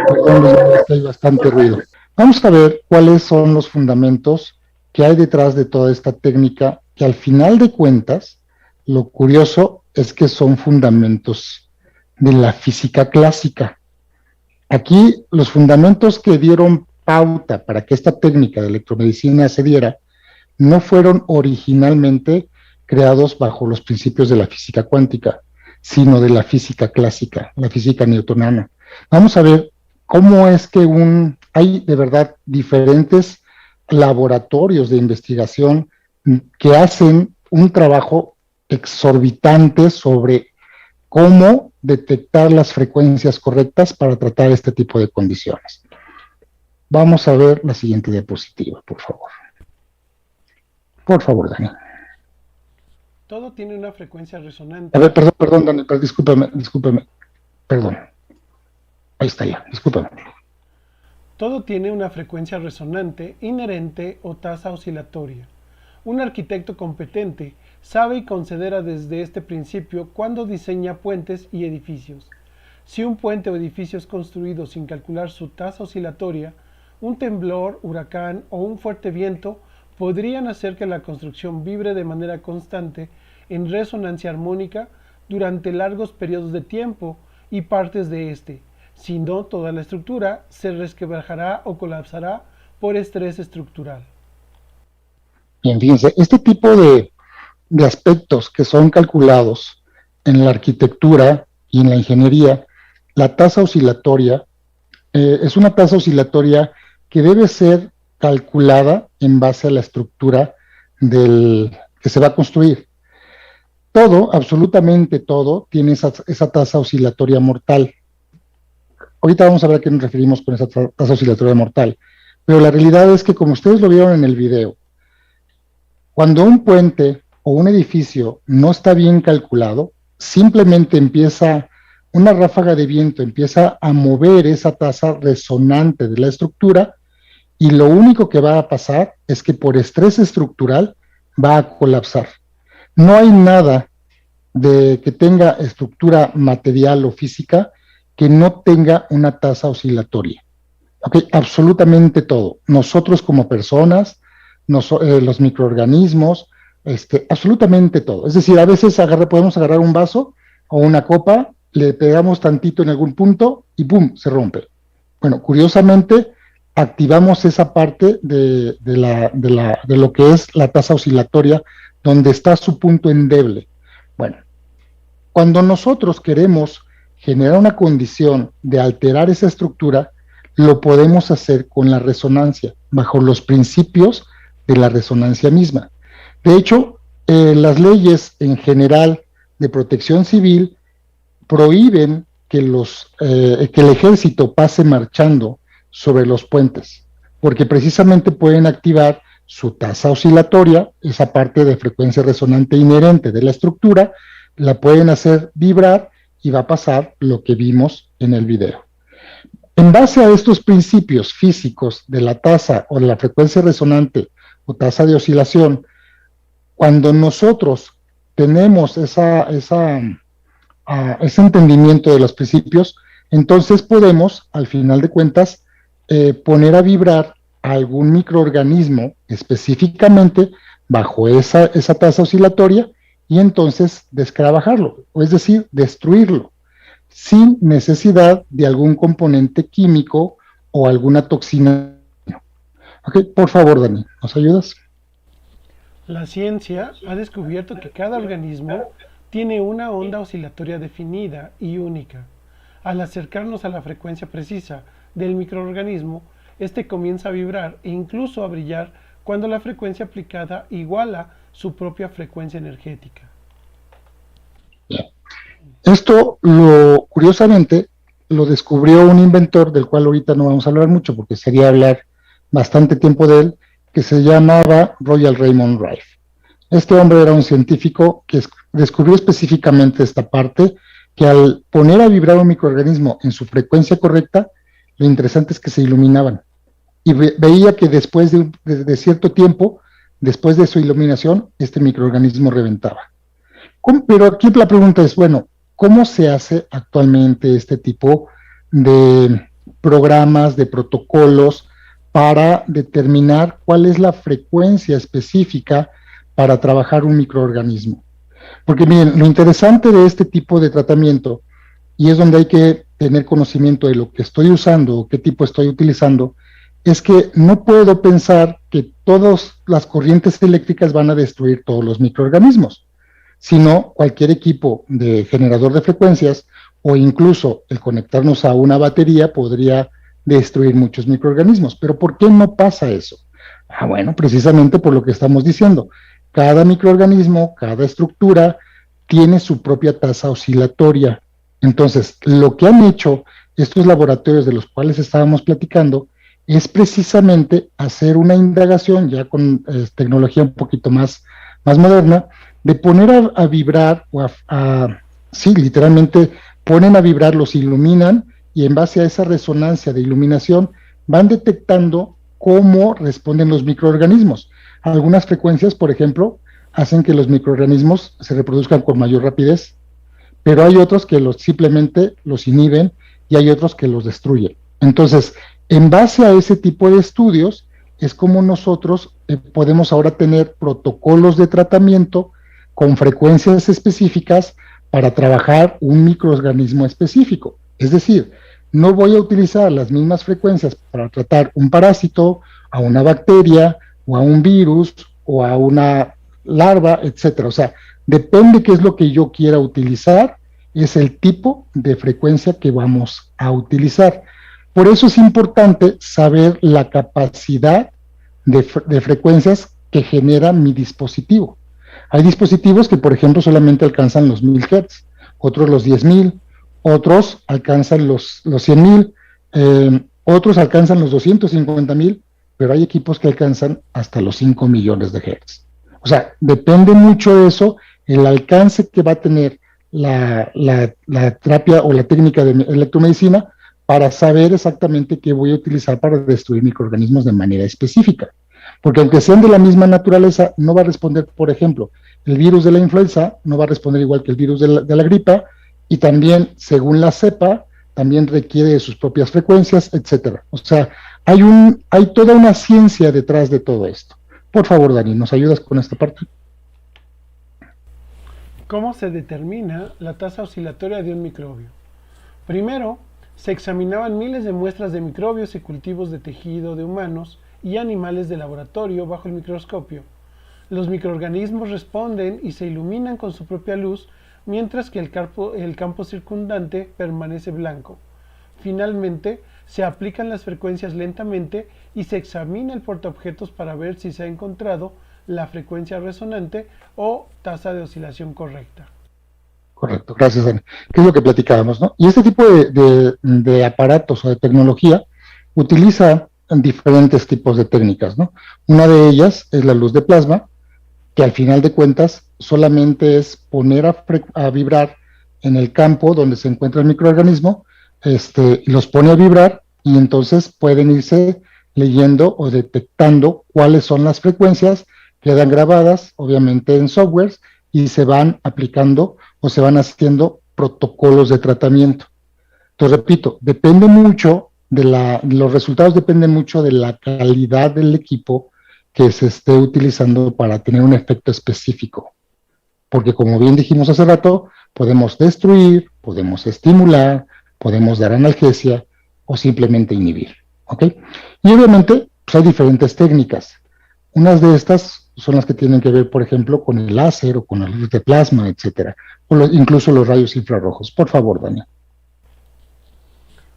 Perdón, Luis Manuel, hay bastante ruido. Vamos a ver cuáles son los fundamentos que hay detrás de toda esta técnica, que al final de cuentas, lo curioso es que son fundamentos de la física clásica. Aquí los fundamentos que dieron pauta para que esta técnica de electromedicina se diera no fueron originalmente creados bajo los principios de la física cuántica, sino de la física clásica, la física newtoniana. Vamos a ver cómo es que hay de verdad diferentes laboratorios de investigación que hacen un trabajo exorbitante sobre cómo detectar las frecuencias correctas para tratar este tipo de condiciones. Vamos a ver la siguiente diapositiva, por favor. Por favor, Dani. Todo tiene una frecuencia resonante. A ver, perdón, Dani, pero discúlpame. Perdón. Ahí está ya, discúlpame. Todo tiene una frecuencia resonante, inherente o tasa oscilatoria. Un arquitecto competente sabe y considera desde este principio cuando diseña puentes y edificios. Si un puente o edificio es construido sin calcular su tasa oscilatoria, un temblor, huracán o un fuerte viento podrían hacer que la construcción vibre de manera constante en resonancia armónica durante largos periodos de tiempo y partes de este, si no toda la estructura se resquebrajará o colapsará por estrés estructural. Bien, fíjense, este tipo de aspectos que son calculados en la arquitectura y en la ingeniería, la tasa oscilatoria es una tasa oscilatoria que debe ser calculada en base a la estructura que se va a construir. Todo, absolutamente todo, tiene esa tasa oscilatoria mortal. Ahorita vamos a ver a qué nos referimos con esa tasa oscilatoria mortal. Pero la realidad es que, como ustedes lo vieron en el video, cuando un puente o un edificio no está bien calculado, simplemente una ráfaga de viento empieza a mover esa tasa resonante de la estructura, y lo único que va a pasar es que por estrés estructural va a colapsar. No hay nada que tenga estructura material o física que no tenga una tasa oscilatoria. ¿Okay? Absolutamente todo. Nosotros como personas, los microorganismos, absolutamente todo. Es decir, a veces podemos agarrar un vaso o una copa, le pegamos tantito en algún punto y ¡pum!, se rompe. Bueno, curiosamente, activamos esa parte de lo que es la tasa oscilatoria, donde está su punto endeble. Bueno, cuando nosotros queremos generar una condición de alterar esa estructura, lo podemos hacer con la resonancia, bajo los principios de la resonancia misma. De hecho, las leyes en general de protección civil prohíben que el ejército pase marchando sobre los puentes. porque precisamente pueden activar su tasa oscilatoria, esa parte de frecuencia resonante inherente de la estructura, la pueden hacer vibrar y va a pasar lo que vimos en el video. En base a estos principios físicos de la tasa o de la frecuencia resonante o tasa de oscilación, cuando nosotros tenemos ese entendimiento de los principios, entonces podemos, al final de cuentas, poner a vibrar a algún microorganismo específicamente bajo esa tasa oscilatoria y entonces descarabajarlo, es decir, destruirlo, sin necesidad de algún componente químico o alguna toxina. Ok, por favor, Dani, ¿nos ayudas? La ciencia ha descubierto que cada organismo tiene una onda oscilatoria definida y única. Al acercarnos a la frecuencia precisa del microorganismo, este comienza a vibrar e incluso a brillar cuando la frecuencia aplicada iguala su propia frecuencia energética. Esto, curiosamente, lo descubrió un inventor del cual ahorita no vamos a hablar mucho porque sería hablar bastante tiempo de él, que se llamaba Royal Raymond Rife. Este hombre era un científico que descubrió específicamente esta parte, que al poner a vibrar un microorganismo en su frecuencia correcta, lo interesante es que se iluminaban. Y veía que después de cierto tiempo, después de su iluminación, este microorganismo reventaba. Pero aquí la pregunta es, bueno, ¿cómo se hace actualmente este tipo de programas, de protocolos, para determinar cuál es la frecuencia específica para trabajar un microorganismo? Porque miren, lo interesante de este tipo de tratamiento, y es donde hay que tener conocimiento de lo que estoy usando o qué tipo estoy utilizando, es que no puedo pensar que todas las corrientes eléctricas van a destruir todos los microorganismos, sino cualquier equipo de generador de frecuencias o incluso el conectarnos a una batería podría destruir muchos microorganismos. Pero ¿por qué no pasa eso? Bueno, precisamente por lo que estamos diciendo. Cada microorganismo, cada estructura tiene su propia tasa oscilatoria. Entonces, lo que han hecho estos laboratorios de los cuales estábamos platicando es precisamente hacer una indagación ya con tecnología un poquito más moderna, de poner a vibrar, sí, literalmente ponen a vibrar, los iluminan y en base a esa resonancia de iluminación van detectando cómo responden los microorganismos. Algunas frecuencias, por ejemplo, hacen que los microorganismos se reproduzcan con mayor rapidez, pero hay otros que simplemente los inhiben y hay otros que los destruyen. Entonces, en base a ese tipo de estudios, es como nosotros podemos ahora tener protocolos de tratamiento con frecuencias específicas para trabajar un microorganismo específico. Es decir, no voy a utilizar las mismas frecuencias para tratar un parásito, a una bacteria, o a un virus, o a una larva, etcétera. O sea, depende qué es lo que yo quiera utilizar, es el tipo de frecuencia que vamos a utilizar. Por eso es importante saber la capacidad de frecuencias que genera mi dispositivo. Hay dispositivos que, por ejemplo, solamente alcanzan los 1000 Hz, otros los 10.000, otros alcanzan los 100.000, otros alcanzan los 250.000, pero hay equipos que alcanzan hasta los 5 millones de Hz. O sea, depende mucho de eso, el alcance que va a tener la terapia o la técnica de electromedicina para saber exactamente qué voy a utilizar para destruir microorganismos de manera específica. Porque aunque sean de la misma naturaleza, no va a responder, por ejemplo, el virus de la influenza no va a responder igual que el virus de la gripa, y también, según la cepa, también requiere de sus propias frecuencias, etcétera. O sea, hay toda una ciencia detrás de todo esto. Por favor, Dani, ¿nos ayudas con esta parte? ¿Cómo se determina la tasa oscilatoria de un microbio? Primero, se examinaban miles de muestras de microbios y cultivos de tejido de humanos y animales de laboratorio bajo el microscopio. Los microorganismos responden y se iluminan con su propia luz, mientras que el campo circundante permanece blanco. Finalmente, se aplican las frecuencias lentamente y se examina el portaobjetos para ver si se ha encontrado la frecuencia resonante o tasa de oscilación correcta. Correcto, gracias, Dani. ¿Qué es lo que platicábamos, no? Y este tipo de aparatos o de tecnología utiliza diferentes tipos de técnicas, ¿no? Una de ellas es la luz de plasma, que al final de cuentas solamente es poner a vibrar en el campo donde se encuentra el microorganismo, los pone a vibrar y entonces pueden irse leyendo o detectando cuáles son las frecuencias, quedan grabadas obviamente en softwares y se van aplicando o se van haciendo protocolos de tratamiento. Entonces, repito, depende mucho los resultados dependen mucho de la calidad del equipo que se esté utilizando para tener un efecto específico. Porque como bien dijimos hace rato, podemos destruir, podemos estimular, podemos dar analgesia o simplemente inhibir. ¿Ok? Y obviamente pues hay diferentes técnicas. Unas de estas son las que tienen que ver, por ejemplo, con el láser o con la luz de plasma, etcétera, o incluso los rayos infrarrojos. Por favor, Dani.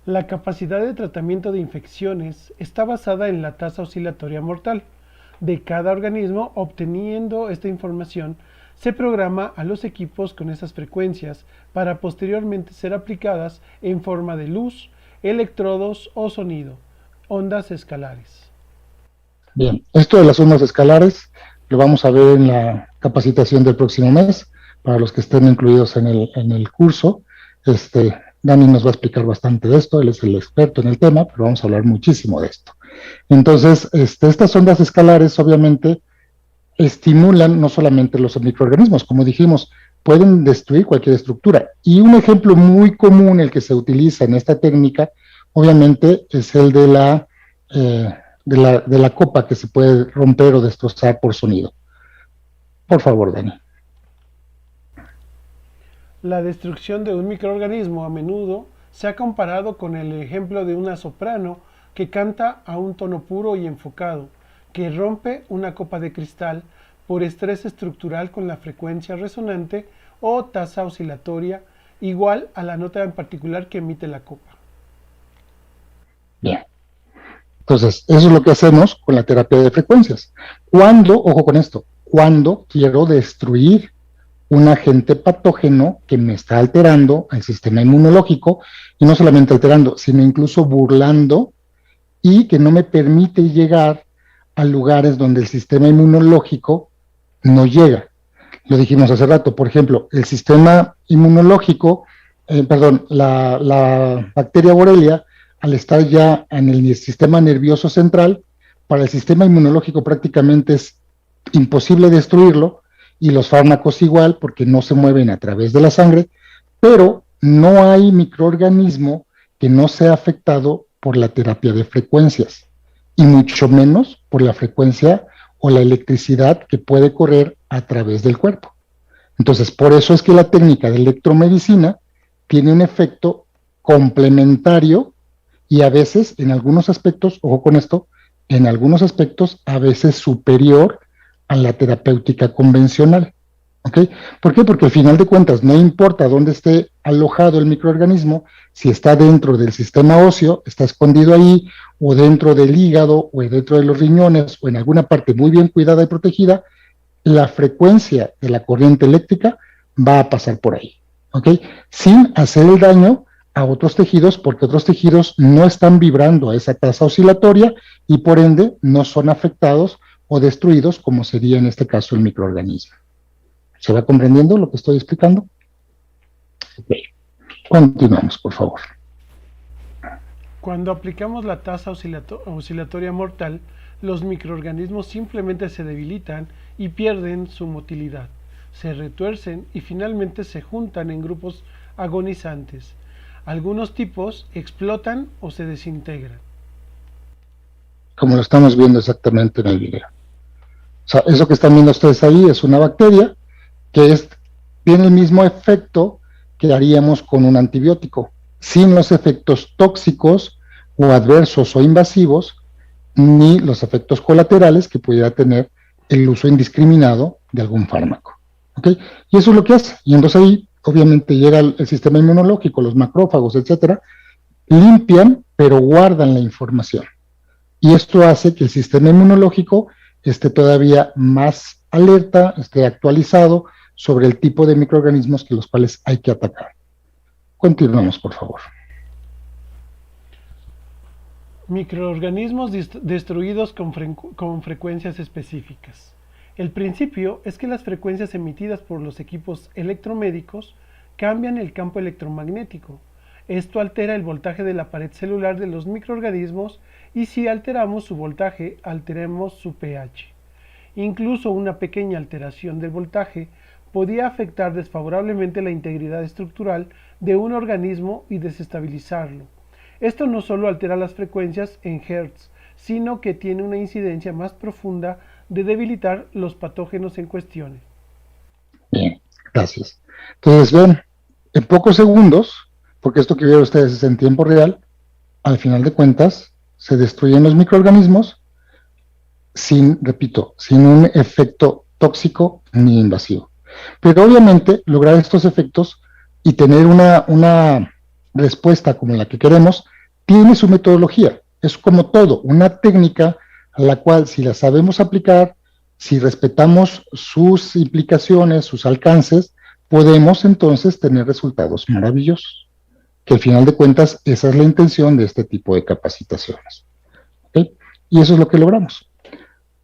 La capacidad de tratamiento de infecciones está basada en la tasa oscilatoria mortal de cada organismo. Obteniendo esta información, se programa a los equipos con esas frecuencias para posteriormente ser aplicadas en forma de luz, electrodos o sonido, ondas escalares. Bien, esto de las ondas escalares lo vamos a ver en la capacitación del próximo mes, para los que estén incluidos en el curso. Dani nos va a explicar bastante de esto, él es el experto en el tema, pero vamos a hablar muchísimo de esto. Entonces, estas ondas escalares obviamente estimulan no solamente los microorganismos, como dijimos, pueden destruir cualquier estructura. Y un ejemplo muy común, el que se utiliza en esta técnica, obviamente es el de la copa que se puede romper o destrozar por sonido. Por favor, Dani. La destrucción de un microorganismo a menudo se ha comparado con el ejemplo de una soprano que canta a un tono puro y enfocado, que rompe una copa de cristal por estrés estructural con la frecuencia resonante o tasa oscilatoria igual a la nota en particular que emite la copa. Bien. Entonces, eso es lo que hacemos con la terapia de frecuencias. Ojo con esto, cuando quiero destruir un agente patógeno que me está alterando el sistema inmunológico, y no solamente alterando, sino incluso burlando, y que no me permite llegar a lugares donde el sistema inmunológico no llega. Lo dijimos hace rato, por ejemplo, el sistema inmunológico, la bacteria Borrelia, al estar ya en el sistema nervioso central, para el sistema inmunológico prácticamente es imposible destruirlo, y los fármacos igual, porque no se mueven a través de la sangre, pero no hay microorganismo que no sea afectado por la terapia de frecuencias, y mucho menos por la frecuencia o la electricidad que puede correr a través del cuerpo. Entonces, por eso es que la técnica de electromedicina tiene un efecto complementario y a veces, en algunos aspectos, ojo con esto, en algunos aspectos a veces superior a la terapéutica convencional. ¿Ok? ¿Por qué? Porque al final de cuentas no importa dónde esté alojado el microorganismo, si está dentro del sistema óseo, está escondido ahí, o dentro del hígado, o dentro de los riñones, o en alguna parte muy bien cuidada y protegida, la frecuencia de la corriente eléctrica va a pasar por ahí. ¿Ok? Sin hacer el daño a otros tejidos, porque otros tejidos no están vibrando a esa tasa oscilatoria y por ende no son afectados o destruidos como sería en este caso el microorganismo. ¿Se va comprendiendo lo que estoy explicando? Ok. Continuamos, por favor. Cuando aplicamos la tasa oscilatoria mortal, los microorganismos simplemente se debilitan y pierden su motilidad, se retuercen y finalmente se juntan en grupos agonizantes. Algunos tipos explotan o se desintegran. Como lo estamos viendo exactamente en el video. O sea, eso que están viendo ustedes ahí es una bacteria que tiene el mismo efecto que haríamos con un antibiótico, sin los efectos tóxicos o adversos o invasivos, ni los efectos colaterales que pudiera tener el uso indiscriminado de algún fármaco. ¿Ok? Y eso es lo que hace. Y entonces ahí, obviamente, llega el sistema inmunológico, los macrófagos, etcétera, limpian, pero guardan la información. Y esto hace que el sistema inmunológico esté todavía más alerta, esté actualizado sobre el tipo de microorganismos que los cuales hay que atacar. Continuamos, por favor. Microorganismos destruidos con frecuencias específicas. El principio es que las frecuencias emitidas por los equipos electromédicos cambian el campo electromagnético. Esto altera el voltaje de la pared celular de los microorganismos y si alteramos su voltaje, alteremos su pH. Incluso una pequeña alteración del voltaje podía afectar desfavorablemente la integridad estructural de un organismo y desestabilizarlo. Esto no solo altera las frecuencias en Hertz, sino que tiene una incidencia más profunda de debilitar los patógenos en cuestión. Bien, gracias. Entonces, ven, en pocos segundos, porque esto que vieron ustedes es en tiempo real, al final de cuentas, se destruyen los microorganismos sin, repito, sin un efecto tóxico ni invasivo. Pero obviamente, lograr estos efectos y tener una respuesta como la que queremos, tiene su metodología. Es como todo, una técnica a la cual si la sabemos aplicar, si respetamos sus implicaciones, sus alcances, podemos entonces tener resultados maravillosos. Que al final de cuentas, esa es la intención de este tipo de capacitaciones. ¿Okay? Y eso es lo que logramos.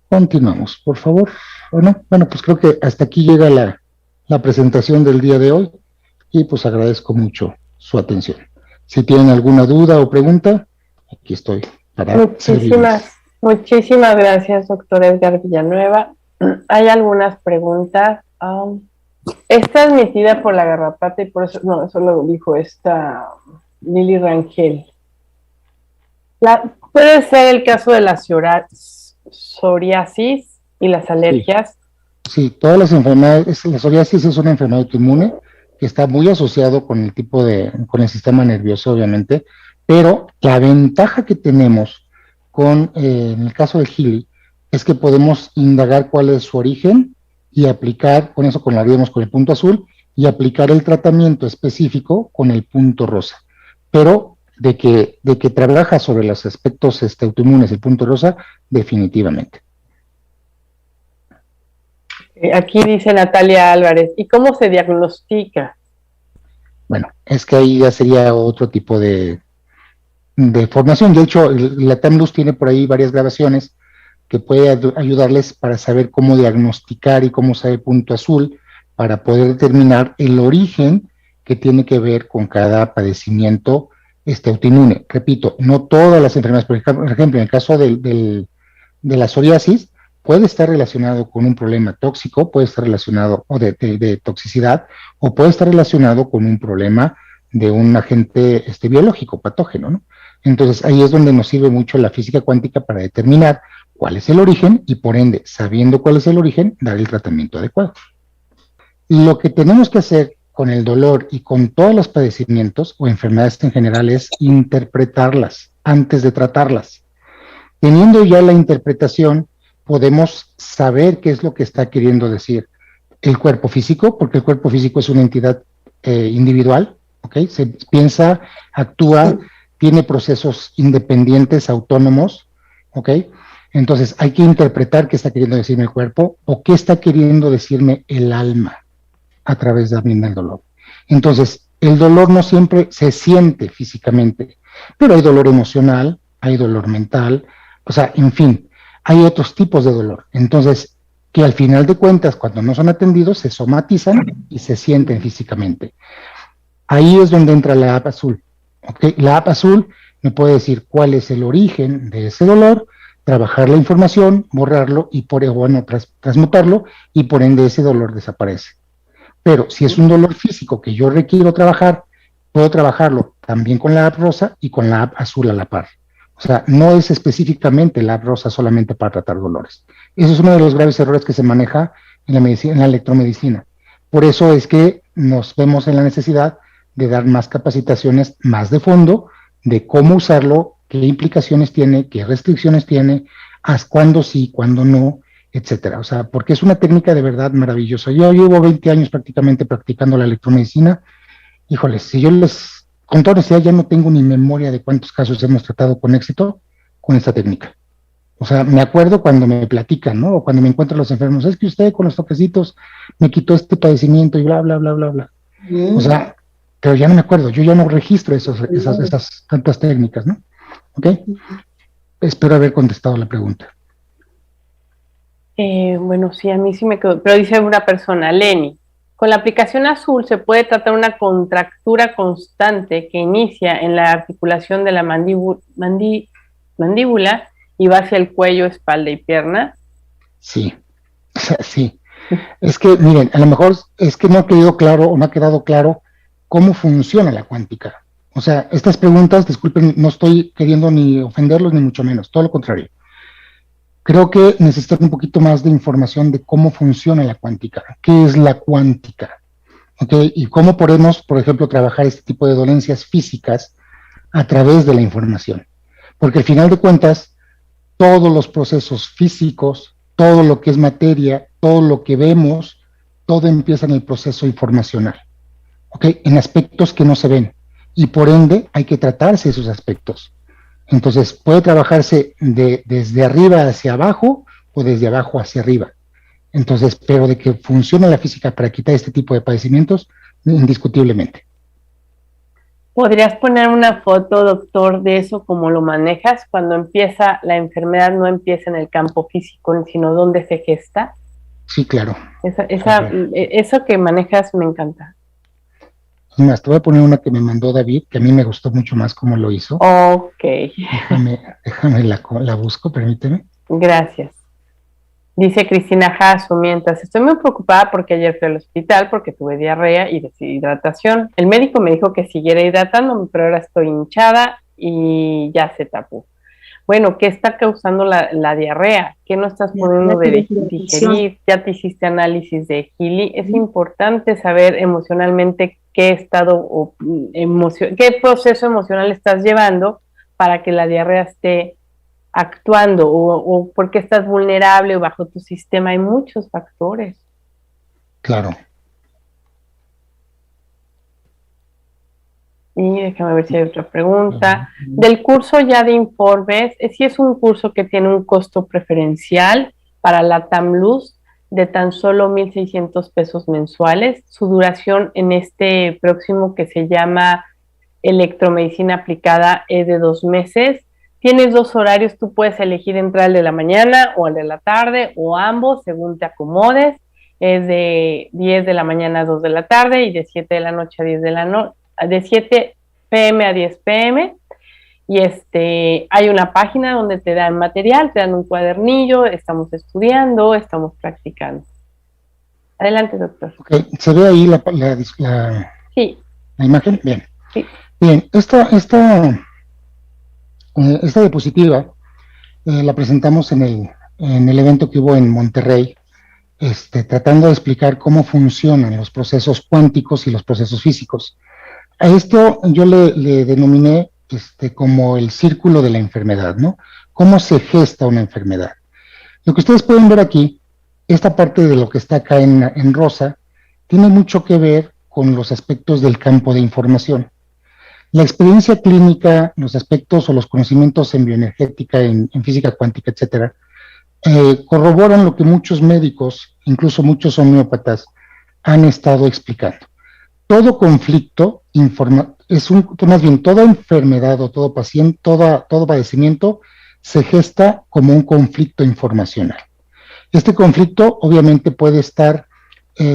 Continuamos, por favor. Bueno, pues creo que hasta aquí llega la presentación del día de hoy y pues agradezco mucho su atención. Si tienen alguna duda o pregunta, aquí estoy para servirles. Muchísimas gracias, doctor Edgar Villanueva. Hay algunas preguntas. Es transmitida por la garrapata y por eso, no, eso lo dijo esta Lili Rangel. Puede ser el caso de la psoriasis y las alergias. Sí, todas las enfermedades, la psoriasis es una enfermedad autoinmune que está muy asociado con el sistema nervioso, obviamente, pero la ventaja que tenemos en el caso de Healy, es que podemos indagar cuál es su origen y aplicar, con eso colaboraríamos con el punto azul, y aplicar el tratamiento específico con el punto rosa. Pero de que trabaja sobre los aspectos autoinmunes el punto rosa, definitivamente. Aquí dice Natalia Álvarez, ¿y cómo se diagnostica? Bueno, es que ahí ya sería otro tipo de formación. De hecho, la TAMLUS tiene por ahí varias grabaciones que puede ayudarles para saber cómo diagnosticar y cómo saber punto azul para poder determinar el origen que tiene que ver con cada padecimiento autoinmune. Repito, no todas las enfermedades, por ejemplo, en el caso de la psoriasis, puede estar relacionado con un problema tóxico, puede estar relacionado o de toxicidad, o puede estar relacionado con un problema de un agente biológico, patógeno, ¿no? Entonces, ahí es donde nos sirve mucho la física cuántica para determinar cuál es el origen y, por ende, sabiendo cuál es el origen, dar el tratamiento adecuado. Lo que tenemos que hacer con el dolor y con todos los padecimientos o enfermedades en general es interpretarlas antes de tratarlas. Teniendo ya la interpretación, podemos saber qué es lo que está queriendo decir el cuerpo físico, porque el cuerpo físico es una entidad individual, ¿ok? Se piensa, actúa, tiene procesos independientes, autónomos, ¿ok? Entonces hay que interpretar qué está queriendo decirme el cuerpo o qué está queriendo decirme el alma a través también del dolor. Entonces, el dolor no siempre se siente físicamente, pero hay dolor emocional, hay dolor mental, o sea, en fin, hay otros tipos de dolor. Entonces, que al final de cuentas, cuando no son atendidos, se somatizan y se sienten físicamente. Ahí es donde entra la app azul. ¿Okay? La app azul me puede decir cuál es el origen de ese dolor, trabajar la información, borrarlo y transmutarlo y por ende ese dolor desaparece. Pero si es un dolor físico que yo requiero trabajar, puedo trabajarlo también con la app rosa y con la app azul a la par. O sea, no es específicamente la app rosa solamente para tratar dolores. Eso es uno de los graves errores que se maneja en la medicina, en la electromedicina. Por eso es que nos vemos en la necesidad de dar más capacitaciones más de fondo de cómo usarlo, qué implicaciones tiene, qué restricciones tiene, hasta cuándo sí, cuándo no, etcétera. O sea, porque es una técnica de verdad maravillosa. Yo llevo 20 años prácticamente practicando la electromedicina. Híjoles, si yo con toda honestidad ya no tengo ni memoria de cuántos casos hemos tratado con éxito con esta técnica. O sea, me acuerdo cuando me platican, ¿no? O cuando me encuentro los enfermos, es que usted con los toquecitos me quitó este padecimiento y bla, bla, bla, bla, bla. O sea, pero ya no me acuerdo, yo ya no registro esas tantas técnicas, ¿no? ¿Ok? espero haber contestado la pregunta. Bueno, sí, a mí sí me quedó, pero dice una persona, Lenny, con la aplicación azul se puede tratar una contractura constante que inicia en la articulación de la mandíbula y va hacia el cuello, espalda y pierna. Sí, sí. Es que, miren, a lo mejor es que no ha quedado claro o no ha quedado claro cómo funciona la cuántica. O sea, estas preguntas, disculpen, no estoy queriendo ni ofenderlos ni mucho menos, todo lo contrario. Creo que necesitan un poquito más de información de cómo funciona la cuántica, qué es la cuántica, ¿ok? Y cómo podemos, por ejemplo, trabajar este tipo de dolencias físicas a través de la información. Porque al final de cuentas, todos los procesos físicos, todo lo que es materia, todo lo que vemos, todo empieza en el proceso informacional, ¿ok? En aspectos que no se ven. Y por ende, hay que tratarse esos aspectos. Entonces, puede trabajarse desde arriba hacia abajo o desde abajo hacia arriba. Entonces, pero de que funciona la física para quitar este tipo de padecimientos, indiscutiblemente. ¿Podrías poner una foto, doctor, de eso, cómo lo manejas? Cuando empieza la enfermedad, no empieza en el campo físico, sino donde se gesta. Sí, claro. Eso que manejas me encanta. Más, te voy a poner una que me mandó David, que a mí me gustó mucho más cómo lo hizo. Ok. Déjame la busco, permíteme. Gracias. Dice Cristina Jasso, mientras estoy muy preocupada porque ayer fui al hospital porque tuve diarrea y deshidratación. El médico me dijo que siguiera hidratándome, pero ahora estoy hinchada y ya se tapó. Bueno, ¿qué está causando la diarrea? ¿Qué no estás pudiendo digerir? ¿Ya te hiciste análisis de Healy? Es importante saber emocionalmente qué qué proceso emocional estás llevando para que la diarrea esté actuando o porque estás vulnerable o bajo tu sistema. Hay muchos factores. Claro. Y déjame ver si hay otra pregunta. Del curso ya de informes, si es un curso que tiene un costo preferencial para la TAMLUZ de tan solo 1,600 pesos mensuales. Su duración en este próximo que se llama Electromedicina Aplicada es de 2 meses. Tienes 2 horarios, tú puedes elegir entrar al de la mañana o al de la tarde o ambos según te acomodes. Es de 10 de la mañana a 2 de la tarde y de 7 de la noche a 10 de la noche, de 7 p.m. a 10 p.m. Y hay una página donde te dan material, te dan un cuadernillo, estamos estudiando, estamos practicando. Adelante, doctor. Okay. ¿Se ve ahí sí. la imagen? Bien. Sí. Bien, esta diapositiva la presentamos en el evento que hubo en Monterrey, tratando de explicar cómo funcionan los procesos cuánticos y los procesos físicos. A esto yo le denominé como el círculo de la enfermedad, ¿no? Cómo se gesta una enfermedad. Lo que ustedes pueden ver aquí, esta parte de lo que está acá en rosa, tiene mucho que ver con los aspectos del campo de información. La experiencia clínica, los aspectos o los conocimientos en bioenergética, en física cuántica, etcétera, corroboran lo que muchos médicos, incluso muchos homeópatas, han estado explicando. Todo conflicto más bien toda enfermedad o todo paciente, todo padecimiento se gesta como un conflicto informacional. Este conflicto obviamente puede estar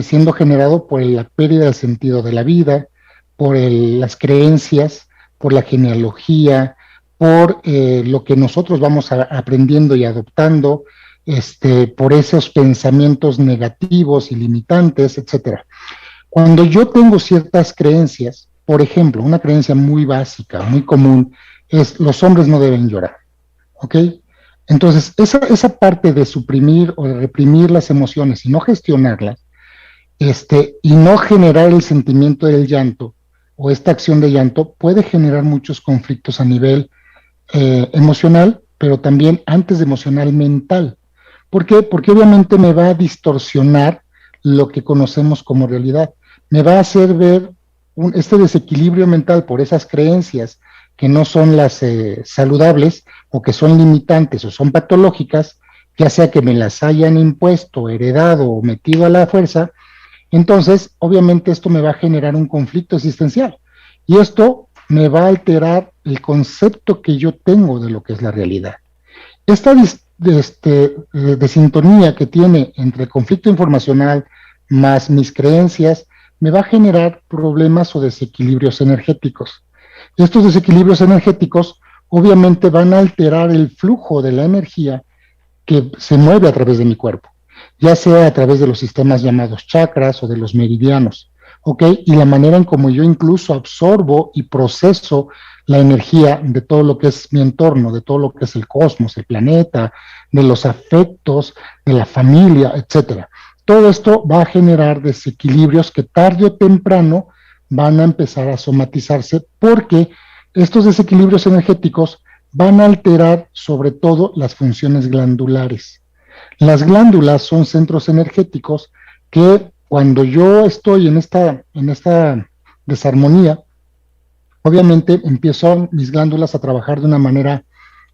siendo generado por la pérdida del sentido de la vida, por las creencias, por la genealogía, por lo que nosotros vamos aprendiendo y adoptando, por esos pensamientos negativos y limitantes, etcétera. Cuando yo tengo ciertas creencias, por ejemplo, una creencia muy básica, muy común, es los hombres no deben llorar, ¿ok? Entonces, esa parte de suprimir o de reprimir las emociones y no gestionarlas, y no generar el sentimiento del llanto o esta acción de llanto puede generar muchos conflictos a nivel emocional, pero también antes de emocional mental. ¿Por qué? Porque obviamente me va a distorsionar lo que conocemos como realidad. Me va a hacer ver este desequilibrio mental por esas creencias que no son las saludables o que son limitantes o son patológicas, ya sea que me las hayan impuesto, heredado o metido a la fuerza. Entonces, obviamente esto me va a generar un conflicto existencial y esto me va a alterar el concepto que yo tengo de lo que es la realidad. Esta desintonía que tiene entre el conflicto informacional más mis creencias me va a generar problemas o desequilibrios energéticos. Estos desequilibrios energéticos obviamente van a alterar el flujo de la energía que se mueve a través de mi cuerpo, ya sea a través de los sistemas llamados chakras o de los meridianos, ¿ok? Y la manera en cómo yo incluso absorbo y proceso la energía de todo lo que es mi entorno, de todo lo que es el cosmos, el planeta, de los afectos, de la familia, etcétera. Todo esto va a generar desequilibrios que tarde o temprano van a empezar a somatizarse porque estos desequilibrios energéticos van a alterar sobre todo las funciones glandulares. Las glándulas son centros energéticos que cuando yo estoy en esta desarmonía, obviamente empiezo mis glándulas a trabajar de una manera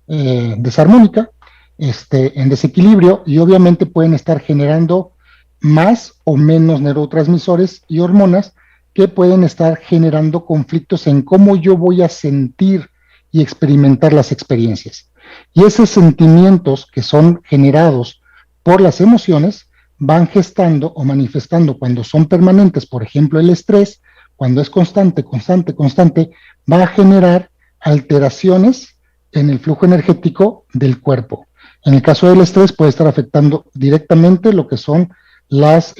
desarmónica, en desequilibrio, y obviamente pueden estar generando más o menos neurotransmisores y hormonas que pueden estar generando conflictos en cómo yo voy a sentir y experimentar las experiencias. Y esos sentimientos que son generados por las emociones van gestando o manifestando cuando son permanentes, por ejemplo, el estrés, cuando es constante, va a generar alteraciones en el flujo energético del cuerpo. En el caso del estrés puede estar afectando directamente lo que son las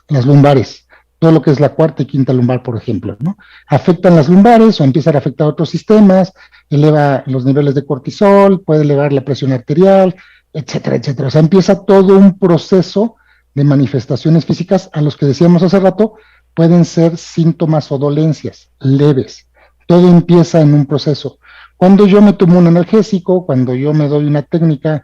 lumbares, todo lo que es la cuarta y quinta lumbar, por ejemplo, ¿no? Afectan las lumbares o empiezan a afectar otros sistemas, eleva los niveles de cortisol, puede elevar la presión arterial, etcétera, etcétera. O sea, empieza todo un proceso de manifestaciones físicas a los que decíamos hace rato, pueden ser síntomas o dolencias leves. Todo empieza en un proceso. Cuando yo me tomo un analgésico, cuando yo me doy una técnica,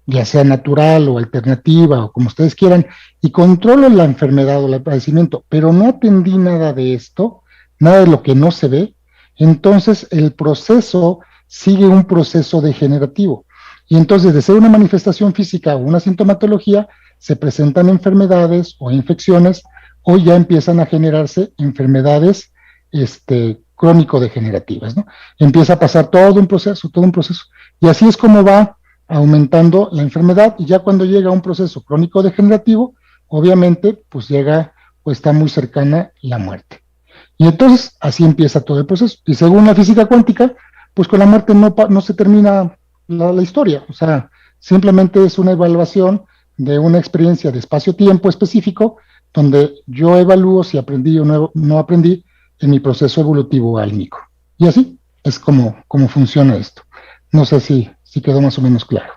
ya sea natural o alternativa o como ustedes quieran, y controlo la enfermedad o el padecimiento, pero no atendí nada de esto, nada de lo que no se ve, entonces el proceso sigue un proceso degenerativo. Y entonces de ser una manifestación física o una sintomatología, se presentan enfermedades o infecciones o ya empiezan a generarse enfermedades crónico-degenerativas, ¿no? Empieza a pasar todo un proceso. Y así es como va aumentando la enfermedad y ya cuando llega a un proceso crónico-degenerativo, obviamente, pues llega o está muy cercana la muerte. Y entonces así empieza todo el proceso. Y según la física cuántica, pues con la muerte no se termina la historia. O sea, simplemente es una evaluación de una experiencia de espacio-tiempo específico donde yo evalúo si aprendí o no aprendí en mi proceso evolutivo álmico. Y así es como funciona esto. No sé si quedó más o menos claro.